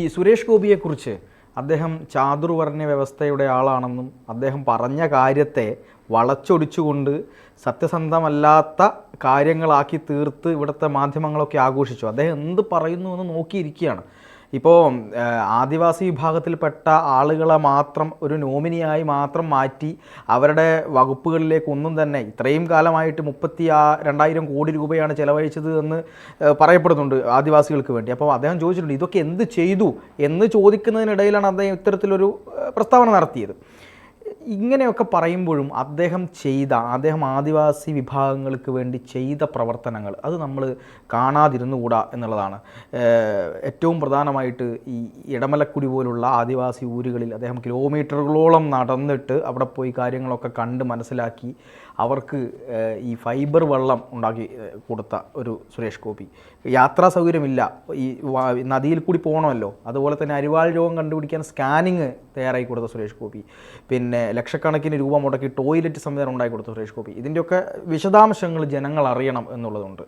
ഈ സുരേഷ് ഗോപിയെക്കുറിച്ച് അദ്ദേഹം ചാതുർവർണ്ണ വ്യവസ്ഥയുടെ ആളാണെന്നും അദ്ദേഹം പറഞ്ഞ കാര്യത്തെ വളച്ചൊടിച്ചുകൊണ്ട് സത്യസന്ധമല്ലാത്ത കാര്യങ്ങളാക്കി തീർത്ത് ഇവിടുത്തെ മാധ്യമങ്ങളൊക്കെ ആഘോഷിച്ചു. അദ്ദേഹം എന്ത് പറയുന്നു എന്ന് നോക്കിയിരിക്കുകയാണ്. ഇപ്പോൾ ആദിവാസി വിഭാഗത്തിൽപ്പെട്ട ആളുകളെ മാത്രം ഒരു നോമിനിയായി മാത്രം മാറ്റി അവരുടെ വകുപ്പുകളിലേക്കൊന്നും തന്നെ ഇത്രയും കാലമായിട്ട് 32,000 കോടി രൂപയാണ് ചെലവഴിച്ചത് എന്ന് പറയപ്പെടുന്നുണ്ട് ആദിവാസികൾക്ക് വേണ്ടി. അപ്പോൾ അദ്ദേഹം ചോദിച്ചിട്ടുണ്ട് ഇതൊക്കെ എന്ത് ചെയ്തു എന്ന് ചോദിക്കുന്നതിനിടയിലാണ് അദ്ദേഹം ഇത്തരത്തിലൊരു പ്രസ്താവന നടത്തിയത്. ഇങ്ങനെയൊക്കെ പറയുമ്പോഴും അദ്ദേഹം ആദിവാസി വിഭാഗങ്ങൾക്ക് വേണ്ടി ചെയ്ത പ്രവർത്തനങ്ങൾ അത് നമ്മൾ കാണാതിരുന്നുകൂടാ എന്നുള്ളതാണ്. ഏറ്റവും പ്രധാനമായിട്ട് ഈ ഇടമലക്കുടി പോലുള്ള ആദിവാസി ഊരുകളിൽ അദ്ദേഹം കിലോമീറ്ററുകളോളം നടന്നിട്ട് അവിടെ പോയി കാര്യങ്ങളൊക്കെ കണ്ട് മനസ്സിലാക്കി അവർക്ക് ഈ ഫൈബർ വെള്ളം ഉണ്ടാക്കി കൊടുത്ത ഒരു സുരേഷ് ഗോപി. യാത്രാ സൗകര്യമില്ല, ഈ നദിയിൽ കൂടി പോകണമല്ലോ, അതുപോലെ തന്നെ അരിവാൾ രോഗം കണ്ടുപിടിക്കാൻ സ്കാനിങ് തയ്യാറായി കൊടുത്ത സുരേഷ് ഗോപി, പിന്നെ ലക്ഷക്കണക്കിന് രൂപ മുടക്കി ടോയ്ലറ്റ് സംവിധാനം ഉണ്ടാക്കി കൊടുത്ത സുരേഷ് ഗോപി. ഇതിൻ്റെയൊക്കെ വിശദാംശങ്ങൾ ജനങ്ങൾ അറിയണം എന്നുള്ളതുണ്ട്.